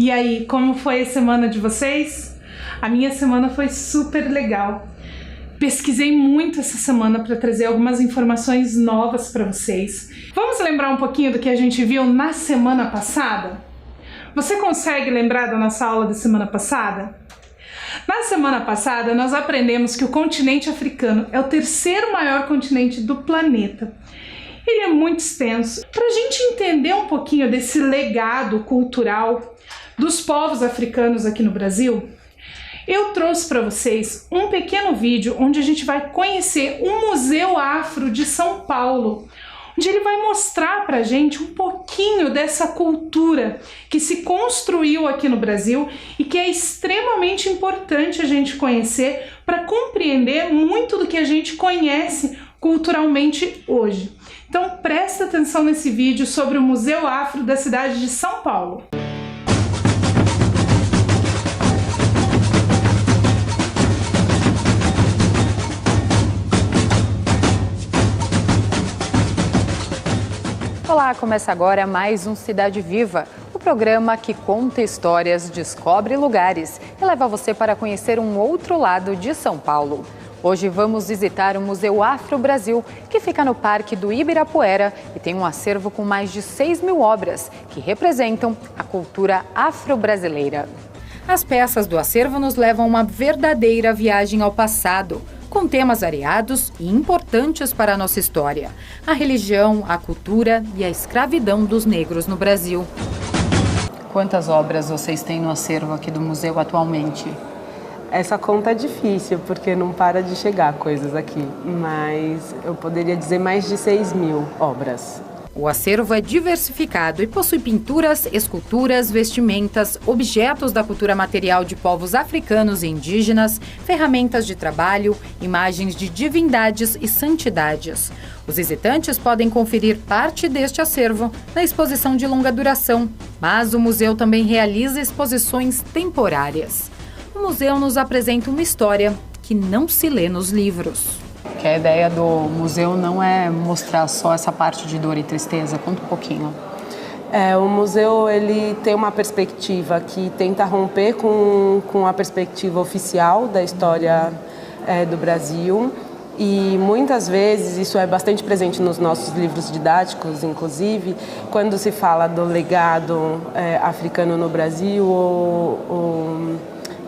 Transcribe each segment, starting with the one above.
E aí, como foi a semana de vocês? A minha semana foi super legal. Pesquisei muito essa semana para trazer algumas informações novas para vocês. Vamos lembrar um pouquinho do que a gente viu na semana passada? Você consegue lembrar da nossa aula da semana passada? Na semana passada, nós aprendemos que o continente africano é o terceiro maior continente do planeta. Ele é muito extenso. Para a gente entender um pouquinho desse legado cultural dos povos africanos aqui no Brasil, eu trouxe para vocês um pequeno vídeo onde a gente vai conhecer o Museu Afro de São Paulo, onde ele vai mostrar para a gente um pouquinho dessa cultura que se construiu aqui no Brasil e que é extremamente importante a gente conhecer para compreender muito do que a gente conhece culturalmente hoje. Então presta atenção nesse vídeo sobre o Museu Afro da cidade de São Paulo. Olá, começa agora mais um Cidade Viva, o programa que conta histórias, descobre lugares e leva você para conhecer um outro lado de São Paulo. Hoje vamos visitar o Museu Afro Brasil, que fica no Parque do Ibirapuera e tem um acervo com mais de 6.000 obras que representam a cultura afro-brasileira. As peças do acervo nos levam a uma verdadeira viagem ao passado, com temas variados e importantes para a nossa história: a religião, a cultura e a escravidão dos negros no Brasil. Quantas obras vocês têm no acervo aqui do museu atualmente? Essa conta é difícil, porque não para de chegar coisas aqui, mas eu poderia dizer mais de 6.000 obras. O acervo é diversificado e possui pinturas, esculturas, vestimentas, objetos da cultura material de povos africanos e indígenas, ferramentas de trabalho, imagens de divindades e santidades. Os visitantes podem conferir parte deste acervo na exposição de longa duração, mas o museu também realiza exposições temporárias. O museu nos apresenta uma história que não se lê nos livros. Que a ideia do museu não é mostrar só essa parte de dor e tristeza. Conta um pouquinho. O museu ele tem uma perspectiva que tenta romper com a perspectiva oficial da história do Brasil. E muitas vezes, isso é bastante presente nos nossos livros didáticos, inclusive, quando se fala do legado africano no Brasil ou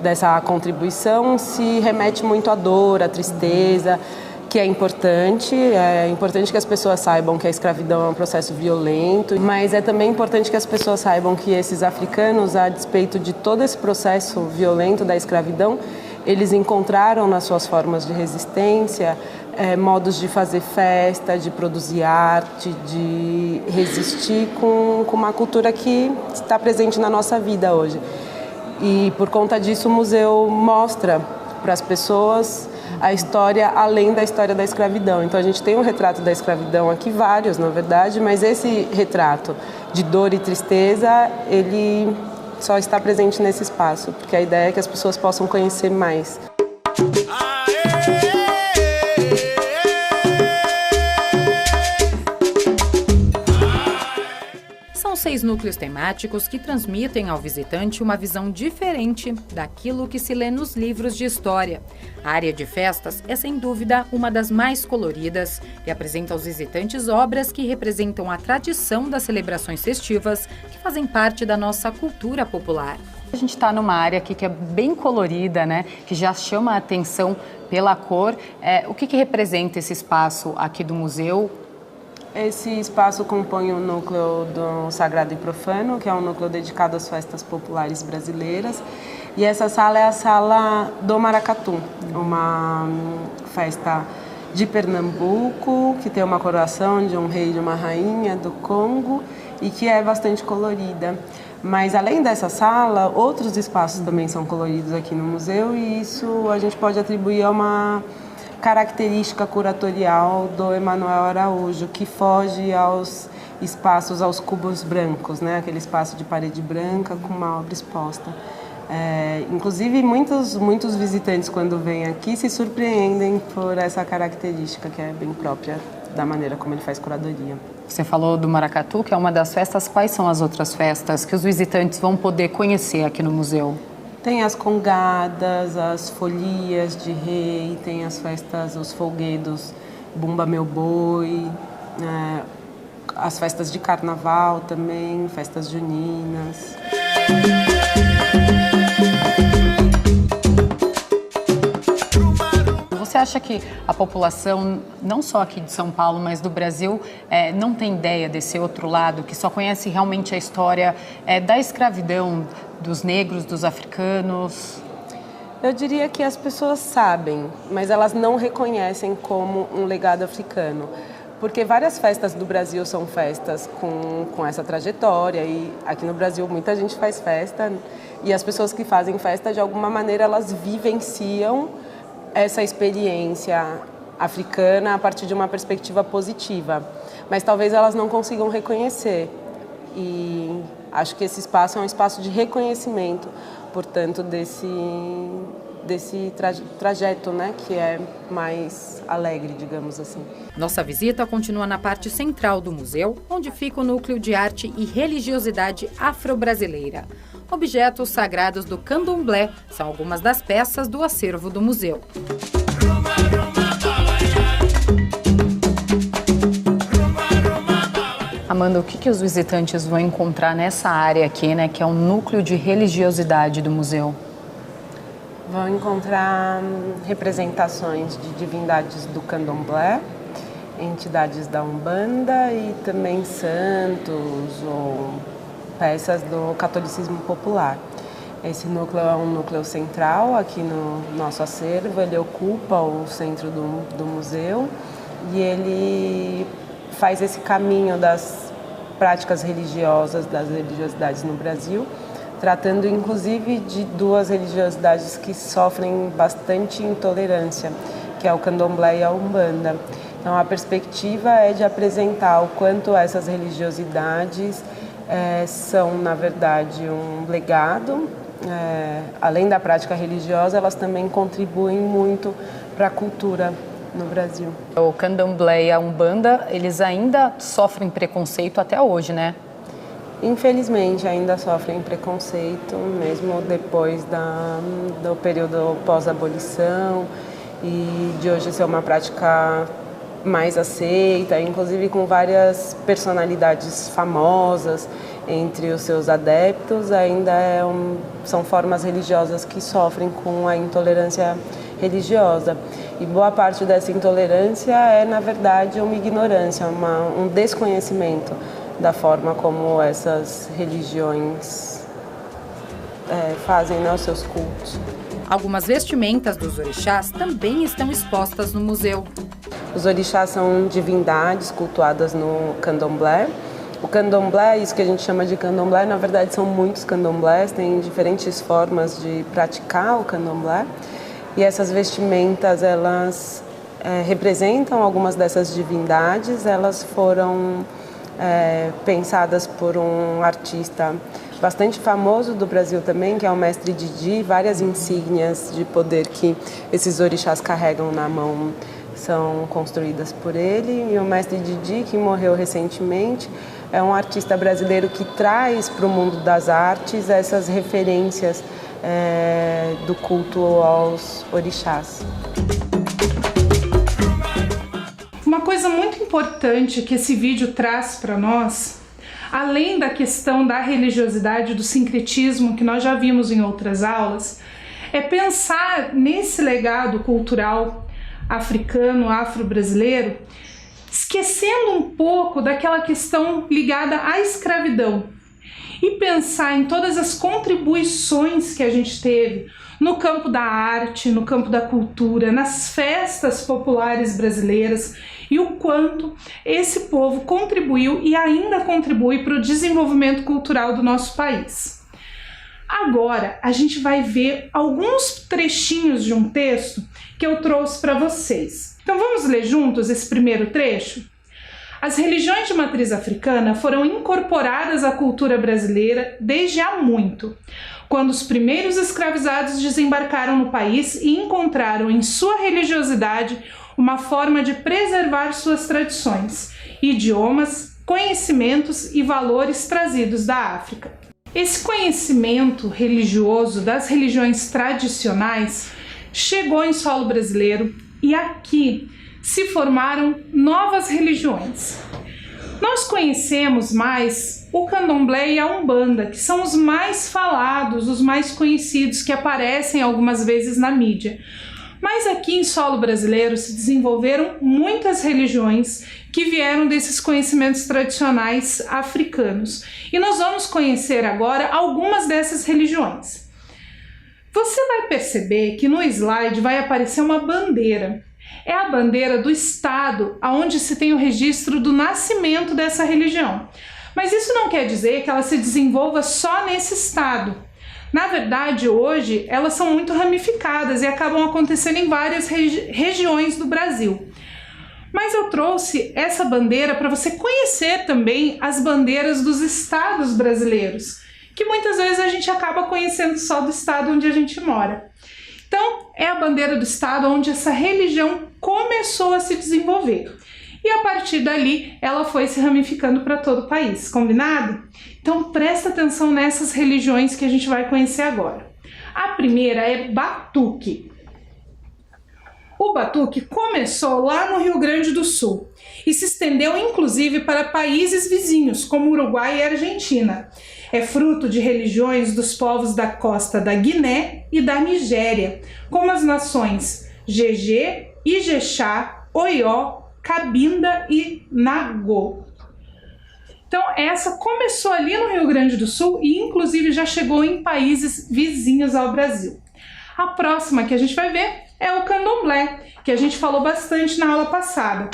dessa contribuição, se remete muito à dor, à tristeza, que é importante que as pessoas saibam que a escravidão é um processo violento, mas é também importante que as pessoas saibam que esses africanos, a despeito de todo esse processo violento da escravidão, eles encontraram nas suas formas de resistência modos de fazer festa, de produzir arte, de resistir com uma cultura que está presente na nossa vida hoje. E por conta disso o museu mostra para as pessoas a história além da história da escravidão. Então a gente tem um retrato da escravidão aqui, vários na verdade, mas esse retrato de dor e tristeza, ele só está presente nesse espaço, porque a ideia é que as pessoas possam conhecer mais. São 6 núcleos temáticos que transmitem ao visitante uma visão diferente daquilo que se lê nos livros de história. A área de festas é, sem dúvida, uma das mais coloridas e apresenta aos visitantes obras que representam a tradição das celebrações festivas que fazem parte da nossa cultura popular. A gente está numa área aqui que é bem colorida, né? Que já chama a atenção pela cor. O que representa esse espaço aqui do museu? Esse espaço compõe o núcleo do Sagrado e Profano, que é um núcleo dedicado às festas populares brasileiras. E essa sala é a Sala do Maracatu, uma festa de Pernambuco, que tem uma coroação de um rei e de uma rainha do Congo e que é bastante colorida. Mas além dessa sala, outros espaços também são coloridos aqui no museu e isso a gente pode atribuir a uma característica curatorial do Emanuel Araújo, que foge aos espaços, aos cubos brancos, né? Aquele espaço de parede branca com uma obra exposta. Inclusive, muitos visitantes, quando vêm aqui, se surpreendem por essa característica que é bem própria da maneira como ele faz curadoria. Você falou do maracatu, que é uma das festas. Quais são as outras festas que os visitantes vão poder conhecer aqui no museu? Tem as congadas, as folias de rei, tem as festas, os folguedos, Bumba Meu Boi, as festas de carnaval também, festas juninas. Você acha que a população, não só aqui de São Paulo, mas do Brasil, não tem ideia desse outro lado, que só conhece realmente a história da escravidão dos negros, dos africanos? Eu diria que as pessoas sabem, mas elas não reconhecem como um legado africano. Porque várias festas do Brasil são festas com essa trajetória, e aqui no Brasil muita gente faz festa, e as pessoas que fazem festa, de alguma maneira, elas vivenciam essa experiência africana a partir de uma perspectiva positiva. Mas talvez elas não consigam reconhecer. E acho que esse espaço é um espaço de reconhecimento, portanto, desse trajeto, né, que é mais alegre, digamos assim. Nossa visita continua na parte central do museu, onde fica o núcleo de arte e religiosidade afro-brasileira. Objetos sagrados do candomblé são algumas das peças do acervo do museu. Amanda, o que os visitantes vão encontrar nessa área aqui, né, que é o núcleo de religiosidade do museu? Vão encontrar representações de divindades do candomblé, entidades da Umbanda e também santos ou peças do catolicismo popular. Esse núcleo é um núcleo central aqui no nosso acervo, ele ocupa o centro do museu e ele faz esse caminho das práticas religiosas, das religiosidades no Brasil, tratando inclusive de duas religiosidades que sofrem bastante intolerância, que é o candomblé e a Umbanda. Então a perspectiva é de apresentar o quanto essas religiosidades são, na verdade, um legado. Além da prática religiosa, elas também contribuem muito para a cultura no Brasil. O candomblé e a Umbanda, eles ainda sofrem preconceito até hoje, né? Infelizmente, ainda sofrem preconceito, mesmo depois do período pós-abolição, e de hoje ser uma prática mais aceita, inclusive com várias personalidades famosas entre os seus adeptos, ainda são formas religiosas que sofrem com a intolerância religiosa. E boa parte dessa intolerância é, na verdade, uma ignorância, um desconhecimento da forma como essas religiões fazem, né, os seus cultos. Algumas vestimentas dos orixás também estão expostas no museu. Os orixás são divindades cultuadas no candomblé. O candomblé, isso que a gente chama de candomblé, na verdade são muitos candomblés, tem diferentes formas de praticar o candomblé. E essas vestimentas, elas representam algumas dessas divindades, elas foram pensadas por um artista bastante famoso do Brasil também, que é o mestre Didi. Várias insígnias de poder que esses orixás carregam na mão são construídas por ele. E o mestre Didi, que morreu recentemente, é um artista brasileiro que traz para o mundo das artes essas referências do culto aos orixás. Uma coisa muito importante que esse vídeo traz para nós, além da questão da religiosidade, do sincretismo que nós já vimos em outras aulas, é pensar nesse legado cultural africano, afro-brasileiro, esquecendo um pouco daquela questão ligada à escravidão e pensar em todas as contribuições que a gente teve no campo da arte, no campo da cultura, nas festas populares brasileiras e o quanto esse povo contribuiu e ainda contribui para o desenvolvimento cultural do nosso país. Agora a gente vai ver alguns trechinhos de um texto que eu trouxe para vocês. Então vamos ler juntos esse primeiro trecho? As religiões de matriz africana foram incorporadas à cultura brasileira desde há muito, quando os primeiros escravizados desembarcaram no país e encontraram em sua religiosidade uma forma de preservar suas tradições, idiomas, conhecimentos e valores trazidos da África. Esse conhecimento religioso das religiões tradicionais chegou em solo brasileiro e aqui se formaram novas religiões. Nós conhecemos mais o candomblé e a umbanda, que são os mais falados, os mais conhecidos, que aparecem algumas vezes na mídia. Mas aqui em solo brasileiro se desenvolveram muitas religiões que vieram desses conhecimentos tradicionais africanos. E nós vamos conhecer agora algumas dessas religiões. Você vai perceber que no slide vai aparecer uma bandeira. É a bandeira do estado onde se tem o registro do nascimento dessa religião. Mas isso não quer dizer que ela se desenvolva só nesse estado. Na verdade, hoje, elas são muito ramificadas e acabam acontecendo em várias regiões do Brasil. Mas eu trouxe essa bandeira para você conhecer também as bandeiras dos estados brasileiros, que muitas vezes a gente acaba conhecendo só do estado onde a gente mora. Então, é a bandeira do estado onde essa religião começou a se desenvolver. E a partir dali, ela foi se ramificando para todo o país, combinado? Então, presta atenção nessas religiões que a gente vai conhecer agora. A primeira é Batuque. O Batuque começou lá no Rio Grande do Sul e se estendeu inclusive para países vizinhos, como Uruguai e Argentina. É fruto de religiões dos povos da costa da Guiné e da Nigéria, como as nações Jeje, Ijexá, Oió, Cabinda e Nagô. Então essa começou ali no Rio Grande do Sul e inclusive já chegou em países vizinhos ao Brasil. A próxima que a gente vai ver é o candomblé, que a gente falou bastante na aula passada.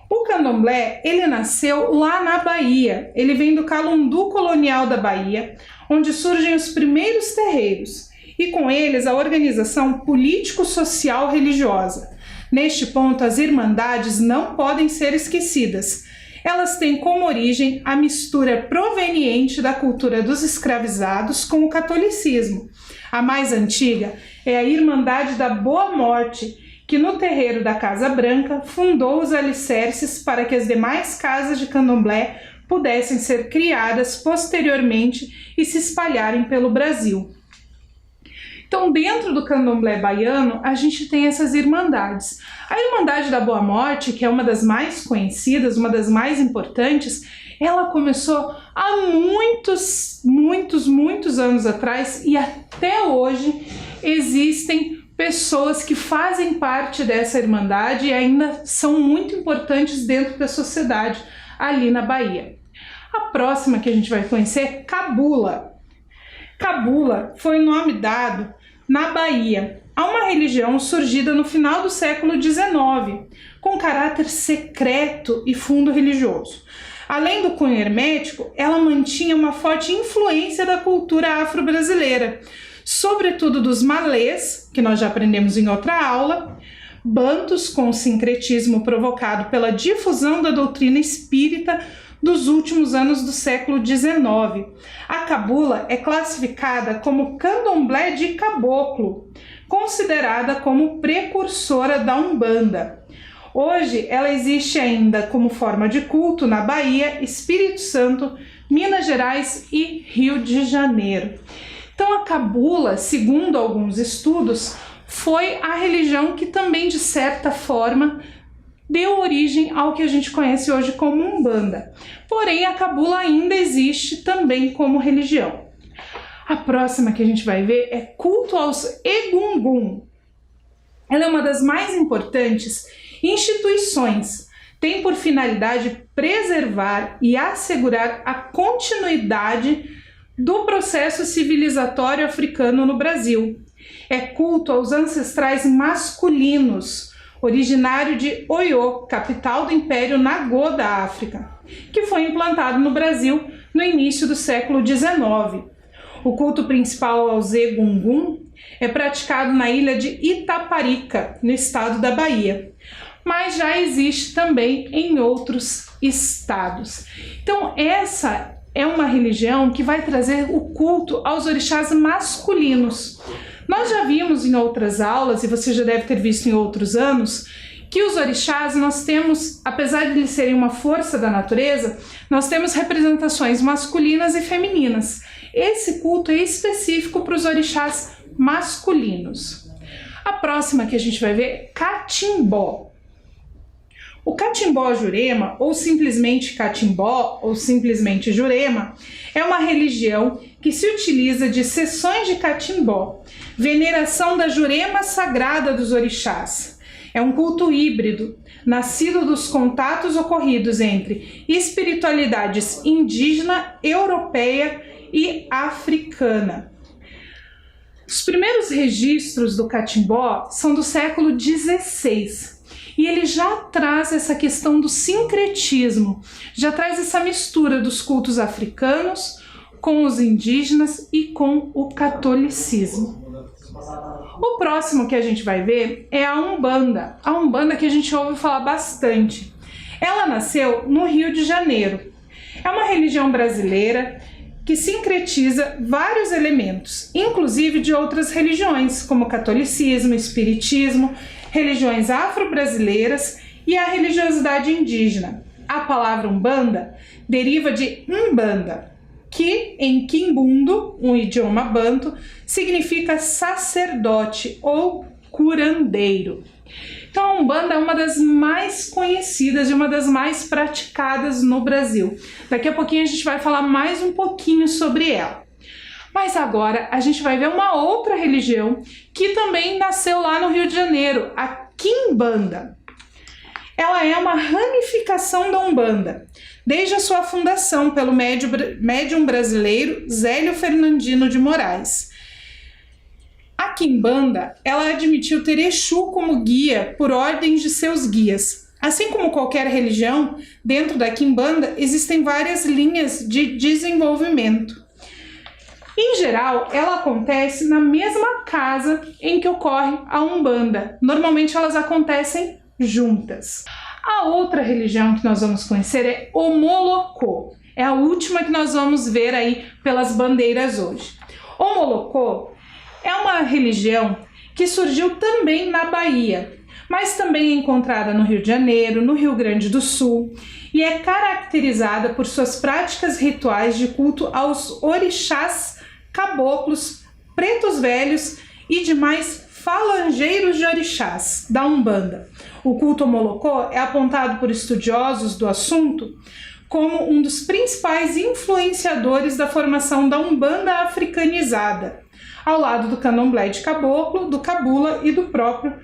O candomblé, ele nasceu lá na Bahia, ele vem do calundu colonial da Bahia, onde surgem os primeiros terreiros, e com eles a organização político-social religiosa. Neste ponto, as irmandades não podem ser esquecidas. Elas têm como origem a mistura proveniente da cultura dos escravizados com o catolicismo. A mais antiga é a Irmandade da Boa Morte, que no terreiro da Casa Branca fundou os alicerces para que as demais casas de candomblé pudessem ser criadas posteriormente e se espalharem pelo Brasil. Então, dentro do candomblé baiano, a gente tem essas irmandades. A Irmandade da Boa Morte, que é uma das mais conhecidas, uma das mais importantes, ela começou há muitos anos atrás e até hoje existem pessoas que fazem parte dessa irmandade e ainda são muito importantes dentro da sociedade ali na Bahia. A próxima que a gente vai conhecer é Cabula. Cabula foi o nome dado na Bahia a uma religião surgida no final do século XIX, com caráter secreto e fundo religioso. Além do cunho hermético, ela mantinha uma forte influência da cultura afro-brasileira, sobretudo dos malês, que nós já aprendemos em outra aula, bantus com sincretismo provocado pela difusão da doutrina espírita dos últimos anos do século XIX. A cabula é classificada como candomblé de caboclo, considerada como precursora da Umbanda. Hoje ela existe ainda como forma de culto na Bahia, Espírito Santo, Minas Gerais e Rio de Janeiro. Então a cabula, segundo alguns estudos, foi a religião que também de certa forma deu origem ao que a gente conhece hoje como Umbanda. Porém, a cabula ainda existe também como religião. A próxima que a gente vai ver é culto aos Egungun. Ela é uma das mais importantes instituições. Tem por finalidade preservar e assegurar a continuidade do processo civilizatório africano no Brasil. É culto aos ancestrais masculinos, originário de Oiô, capital do Império Nagô da África, que foi implantado no Brasil no início do século XIX. O culto principal aos Egungun é praticado na ilha de Itaparica, no estado da Bahia, mas já existe também em outros estados. Então essa é uma religião que vai trazer o culto aos orixás masculinos. Nós já vimos em outras aulas, e você já deve ter visto em outros anos, que os orixás, nós temos, apesar de eles serem uma força da natureza, nós temos representações masculinas e femininas. Esse culto é específico para os orixás masculinos. A próxima que a gente vai ver é Catimbó. O Catimbó Jurema, ou simplesmente Catimbó, ou simplesmente Jurema, é uma religião que se utiliza de sessões de Catimbó, veneração da Jurema sagrada dos orixás. É um culto híbrido, nascido dos contatos ocorridos entre espiritualidades indígena, europeia e africana. Os primeiros registros do Catimbó são do século XVI. E ele já traz essa questão do sincretismo, já traz essa mistura dos cultos africanos com os indígenas e com o catolicismo. O próximo que a gente vai ver é a Umbanda que a gente ouve falar bastante. Ela nasceu no Rio de Janeiro. É uma religião brasileira que sincretiza vários elementos, inclusive de outras religiões, como o catolicismo, o espiritismo, religiões afro-brasileiras e a religiosidade indígena. A palavra Umbanda deriva de Umbanda, que em Quimbundo, um idioma banto, significa sacerdote ou curandeiro. Então a Umbanda é uma das mais conhecidas e uma das mais praticadas no Brasil. Daqui a pouquinho a gente vai falar mais um pouquinho sobre ela. Mas agora a gente vai ver uma outra religião que também nasceu lá no Rio de Janeiro, a Quimbanda. Ela é uma ramificação da Umbanda, desde a sua fundação pelo médium brasileiro Zélio Fernandino de Moraes. A Quimbanda, ela admitiu ter Exu como guia por ordens de seus guias. Assim como qualquer religião, dentro da Quimbanda existem várias linhas de desenvolvimento. Em geral, ela acontece na mesma casa em que ocorre a Umbanda. Normalmente elas acontecem juntas. A outra religião que nós vamos conhecer é o Molocô. É a última que nós vamos ver aí pelas bandeiras hoje. O Molocô é uma religião que surgiu também na Bahia, mas também é encontrada no Rio de Janeiro, no Rio Grande do Sul, e é caracterizada por suas práticas rituais de culto aos orixás, caboclos, pretos velhos e demais falangeiros de orixás da Umbanda. O culto ao Molocô é apontado por estudiosos do assunto como um dos principais influenciadores da formação da Umbanda africanizada, ao lado do candomblé de caboclo, do cabula e do próprio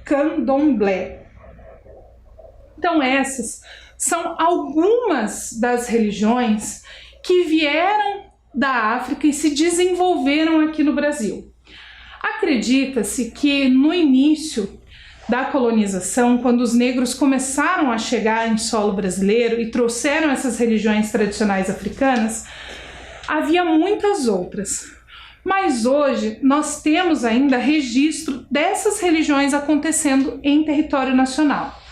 candomblé. Então essas são algumas das religiões que vieram da África e se desenvolveram aqui no Brasil. Acredita-se que no início da colonização, quando os negros começaram a chegar em solo brasileiro e trouxeram essas religiões tradicionais africanas, havia muitas outras. Mas hoje nós temos ainda registro dessas religiões acontecendo em território nacional.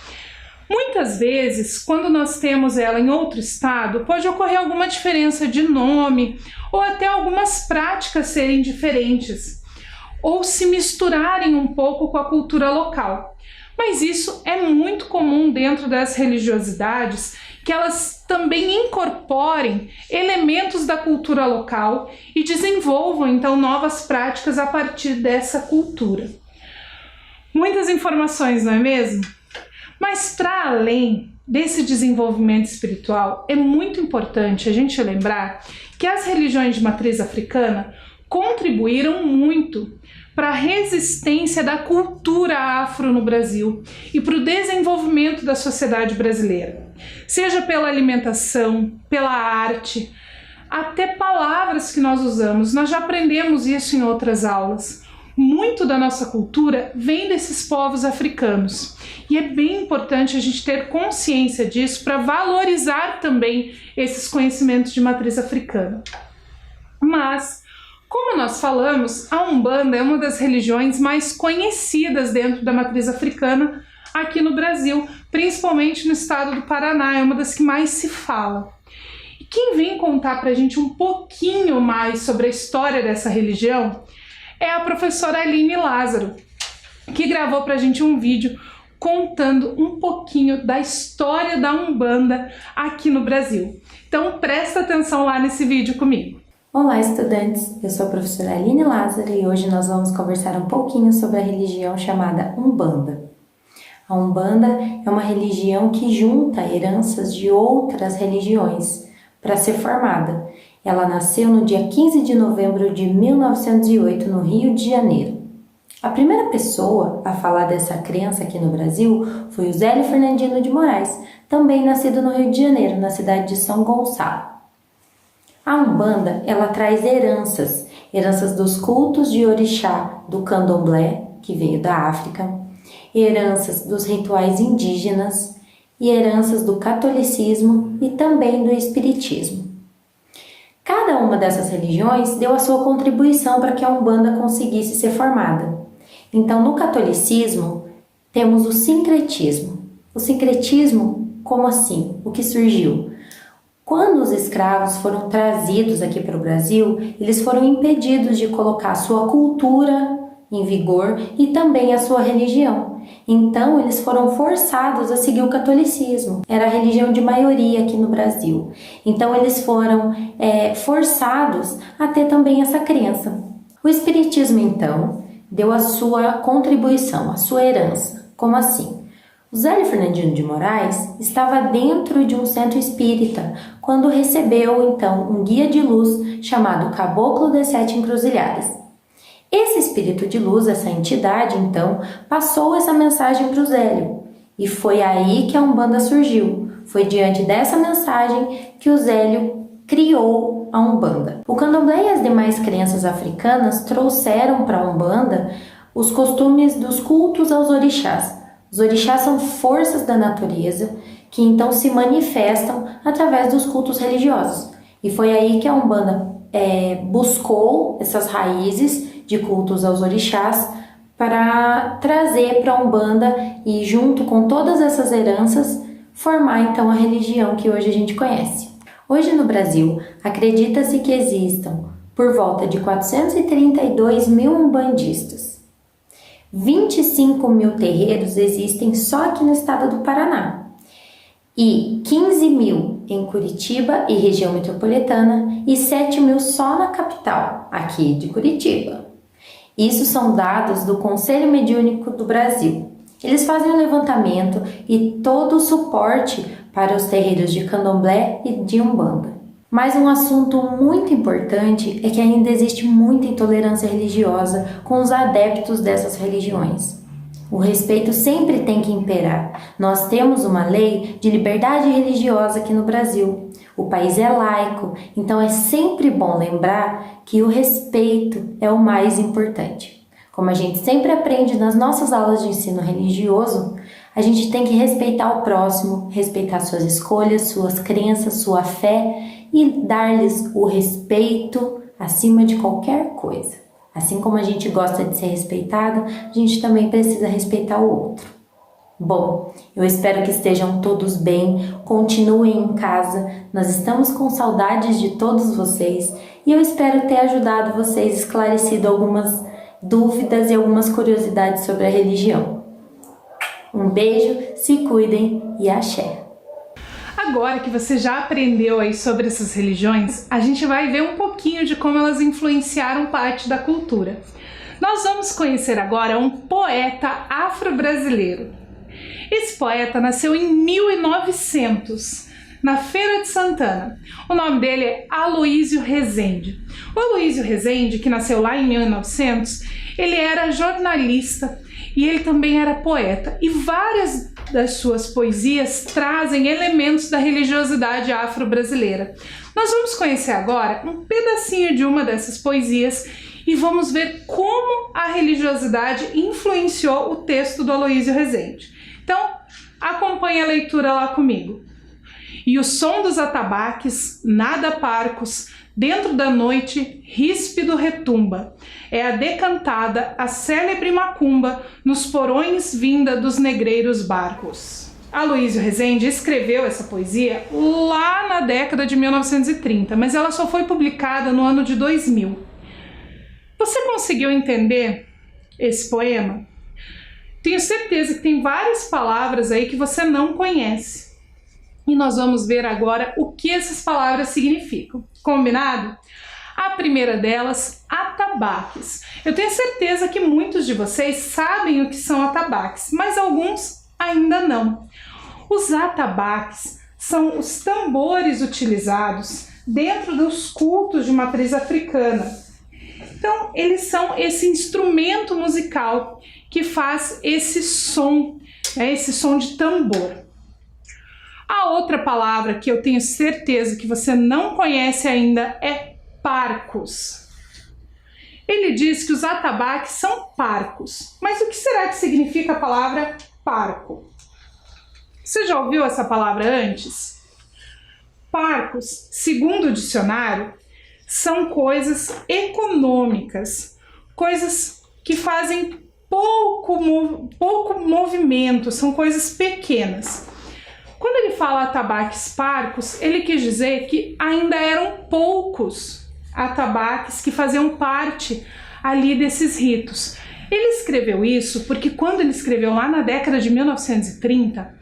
Muitas vezes, quando nós temos ela em outro estado, pode ocorrer alguma diferença de nome ou até algumas práticas serem diferentes ou se misturarem um pouco com a cultura local. Mas isso é muito comum dentro das religiosidades, que elas também incorporem elementos da cultura local e desenvolvam então novas práticas a partir dessa cultura. Muitas informações, não é mesmo? Mas para além desse desenvolvimento espiritual, é muito importante a gente lembrar que as religiões de matriz africana contribuíram muito para a resistência da cultura afro no Brasil e para o desenvolvimento da sociedade brasileira, seja pela alimentação, pela arte, até palavras que nós usamos. Nós já aprendemos isso em outras aulas. Muito da nossa cultura vem desses povos africanos e é bem importante a gente ter consciência disso para valorizar também esses conhecimentos de matriz africana. Mas, como nós falamos, a Umbanda é uma das religiões mais conhecidas dentro da matriz africana aqui no Brasil, principalmente no estado do Paraná, é uma das que mais se fala. E quem vem contar para a gente um pouquinho mais sobre a história dessa religião é a professora Aline Lázaro, que gravou para a gente um vídeo contando um pouquinho da história da Umbanda aqui no Brasil. Então presta atenção lá nesse vídeo comigo. Olá, estudantes! Eu sou a professora Aline Lázaro e hoje nós vamos conversar um pouquinho sobre a religião chamada Umbanda. A Umbanda é uma religião que junta heranças de outras religiões para ser formada. Ela nasceu no dia 15 de novembro de 1908, no Rio de Janeiro. A primeira pessoa a falar dessa crença aqui no Brasil foi o Zélio Fernandino de Moraes, também nascido no Rio de Janeiro, na cidade de São Gonçalo. A Umbanda, ela traz heranças dos cultos de orixá do candomblé, que veio da África, heranças dos rituais indígenas e heranças do catolicismo e também do espiritismo. Cada uma dessas religiões deu a sua contribuição para que a Umbanda conseguisse ser formada. Então, no catolicismo, temos o sincretismo. O sincretismo, como assim? O que surgiu? Quando os escravos foram trazidos aqui para o Brasil, eles foram impedidos de colocar a sua cultura em vigor e também a sua religião. Então, eles foram forçados a seguir o catolicismo. Era a religião de maioria aqui no Brasil. Então, eles foram forçados a ter também essa crença. O espiritismo, então, deu a sua contribuição, a sua herança. Como assim? O Zélio Fernandino de Moraes estava dentro de um centro espírita quando recebeu, então, um guia de luz chamado Caboclo das Sete Encruzilhadas. Esse espírito de luz, essa entidade, então, passou essa mensagem para o Zélio. E foi aí que a Umbanda surgiu. Foi diante dessa mensagem que o Zélio criou a Umbanda. O candomblé e as demais crenças africanas trouxeram para a Umbanda os costumes dos cultos aos orixás. Os orixás são forças da natureza que então se manifestam através dos cultos religiosos. E foi aí que a Umbanda buscou essas raízes de cultos aos orixás para trazer para a Umbanda e, junto com todas essas heranças, formar então a religião que hoje a gente conhece. Hoje no Brasil, acredita-se que existam por volta de 432 mil umbandistas. 25 mil terreiros existem só aqui no estado do Paraná e 15 mil em Curitiba e região metropolitana e 7 mil só na capital, aqui de Curitiba. Isso são dados do Conselho Mediúnico do Brasil. Eles fazem o levantamento e todo o suporte para os terreiros de candomblé e de umbanda. Mas um assunto muito importante é que ainda existe muita intolerância religiosa com os adeptos dessas religiões. O respeito sempre tem que imperar. Nós temos uma lei de liberdade religiosa aqui no Brasil. O país é laico, então é sempre bom lembrar que o respeito é o mais importante. Como a gente sempre aprende nas nossas aulas de ensino religioso, a gente tem que respeitar o próximo, respeitar suas escolhas, suas crenças, sua fé e dar-lhes o respeito acima de qualquer coisa. Assim como a gente gosta de ser respeitado, a gente também precisa respeitar o outro. Bom, eu espero que estejam todos bem, continuem em casa, nós estamos com saudades de todos vocês e eu espero ter ajudado vocês, esclarecido algumas dúvidas e algumas curiosidades sobre a religião. Um beijo, se cuidem e axé! Agora que você já aprendeu aí sobre essas religiões, a gente vai ver um pouquinho de como elas influenciaram parte da cultura. Nós vamos conhecer agora um poeta afro-brasileiro. Esse poeta nasceu em 1900, na Feira de Santana. O nome dele é Aloísio Rezende. O Aloísio Rezende, que nasceu lá em 1900, ele era jornalista e ele também era poeta. E várias das suas poesias trazem elementos da religiosidade afro-brasileira. Nós vamos conhecer agora um pedacinho de uma dessas poesias e vamos ver como a religiosidade influenciou o texto do Aloísio Rezende. Então, acompanhe a leitura lá comigo. E o som dos atabaques, nada parcos, dentro da noite, ríspido retumba. É a decantada, a célebre macumba, nos porões vinda dos negreiros barcos. Aloísio Rezende escreveu essa poesia lá na década de 1930, mas ela só foi publicada no ano de 2000. Você conseguiu entender esse poema? Tenho certeza que tem várias palavras aí que você não conhece. E nós vamos ver agora o que essas palavras significam. Combinado? A primeira delas, atabaques. Eu tenho certeza que muitos de vocês sabem o que são atabaques, mas alguns ainda não. Os atabaques são os tambores utilizados dentro dos cultos de matriz africana. Então, eles são esse instrumento musical que faz esse som de tambor. A outra palavra que eu tenho certeza que você não conhece ainda é parcos. Ele diz que os atabaques são parcos. Mas o que será que significa a palavra parco? Você já ouviu essa palavra antes? Parcos, segundo o dicionário, são coisas econômicas, coisas que fazem pouco movimento, são coisas pequenas. Quando ele fala atabaques parcos, ele quis dizer que ainda eram poucos atabaques que faziam parte ali desses ritos. Ele escreveu isso porque quando ele escreveu lá na década de 1930,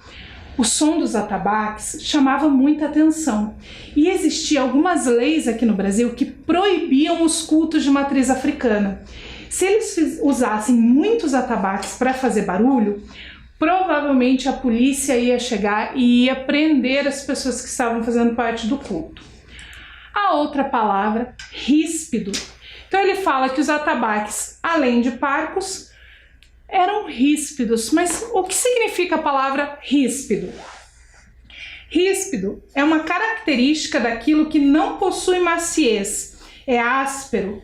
o som dos atabaques chamava muita atenção e existiam algumas leis aqui no Brasil que proibiam os cultos de matriz africana. Se eles usassem muitos atabaques para fazer barulho, provavelmente a polícia ia chegar e ia prender as pessoas que estavam fazendo parte do culto. A outra palavra, ríspido. Então ele fala que os atabaques, além de parcos, eram ríspidos. Mas o que significa a palavra ríspido? Ríspido é uma característica daquilo que não possui maciez. É áspero,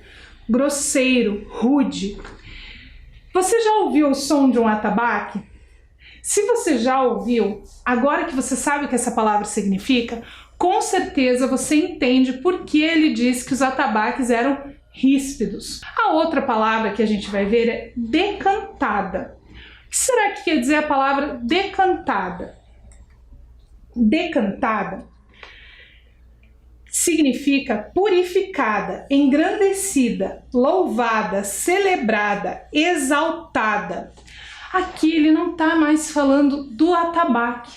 grosseiro, rude. Você já ouviu o som de um atabaque? Se você já ouviu, agora que você sabe o que essa palavra significa, com certeza você entende por que ele diz que os atabaques eram ríspidos. A outra palavra que a gente vai ver é decantada. O que será que quer dizer a palavra decantada? Decantada significa purificada, engrandecida, louvada, celebrada, exaltada. Aqui ele não está mais falando do atabaque,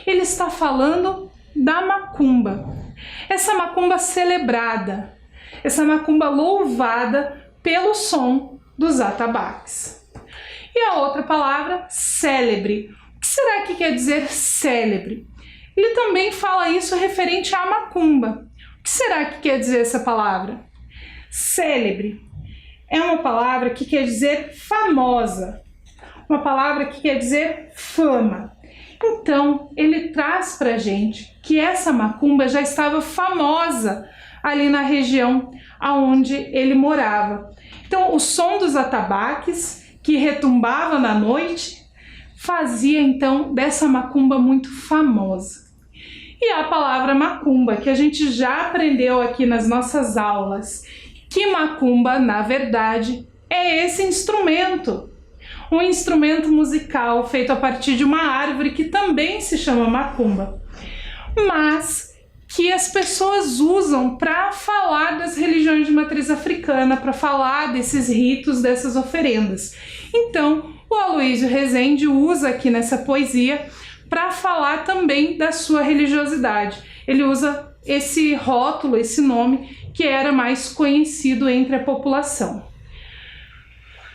ele está falando da macumba. Essa macumba celebrada, essa macumba louvada pelo som dos atabaques. E a outra palavra, célebre. O que será que quer dizer célebre? Ele também fala isso referente à macumba. O que será que quer dizer essa palavra? Célebre é uma palavra que quer dizer famosa, uma palavra que quer dizer fama. Então, ele traz pra gente que essa macumba já estava famosa ali na região aonde ele morava. Então, o som dos atabaques, que retumbava na noite, fazia então dessa macumba muito famosa. E a palavra macumba, que a gente já aprendeu aqui nas nossas aulas, que macumba, na verdade, é esse instrumento. Um instrumento musical feito a partir de uma árvore que também se chama macumba, mas que as pessoas usam para falar das religiões de matriz africana, para falar desses ritos, dessas oferendas. Então, o Aloysio Rezende usa aqui nessa poesia para falar também da sua religiosidade. Ele usa esse rótulo, esse nome que era mais conhecido entre a população.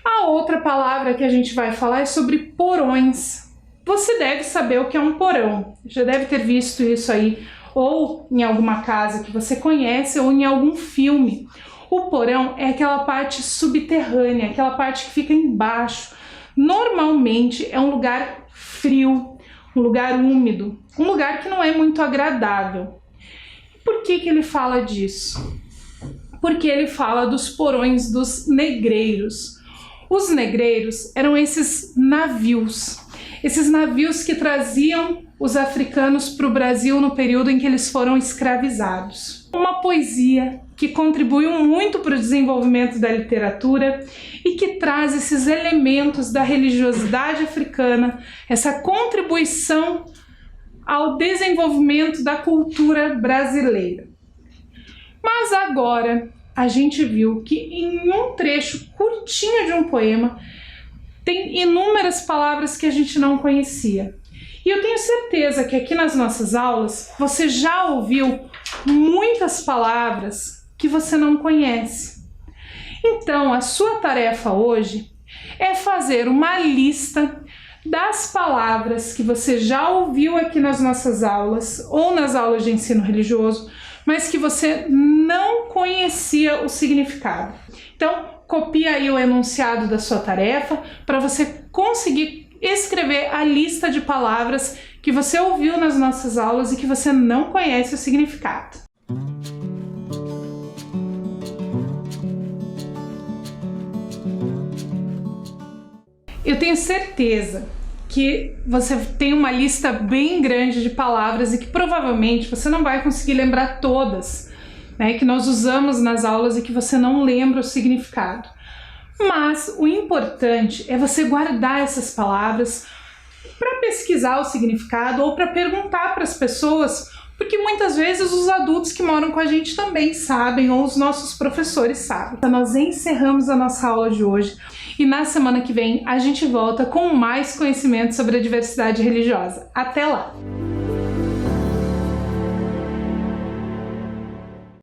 A outra palavra que a gente vai falar é sobre porões. Você deve saber o que é um porão, já deve ter visto isso aí, ou em alguma casa que você conhece, ou em algum filme. O porão é aquela parte subterrânea, aquela parte que fica embaixo. Normalmente é um lugar frio, um lugar úmido, um lugar que não é muito agradável. Por que ele fala disso? Porque ele fala dos porões dos negreiros. Os negreiros eram esses navios que traziam os africanos para o Brasil no período em que eles foram escravizados. Uma poesia que contribuiu muito para o desenvolvimento da literatura e que traz esses elementos da religiosidade africana, essa contribuição ao desenvolvimento da cultura brasileira. Mas agora a gente viu que em um trecho curtinho de um poema tem inúmeras palavras que a gente não conhecia. E eu tenho certeza que aqui nas nossas aulas você já ouviu muitas palavras que você não conhece. Então, a sua tarefa hoje é fazer uma lista das palavras que você já ouviu aqui nas nossas aulas ou nas aulas de ensino religioso, mas que você não conhecia o significado. Então, copia aí o enunciado da sua tarefa para você conseguir escrever a lista de palavras que você ouviu nas nossas aulas e que você não conhece o significado. Eu tenho certeza que você tem uma lista bem grande de palavras e que provavelmente você não vai conseguir lembrar todas, né, que nós usamos nas aulas e que você não lembra o significado. Mas o importante é você guardar essas palavras para pesquisar o significado ou para perguntar para as pessoas, porque muitas vezes os adultos que moram com a gente também sabem, ou os nossos professores sabem. Então, nós encerramos a nossa aula de hoje e na semana que vem a gente volta com mais conhecimento sobre a diversidade religiosa. Até lá!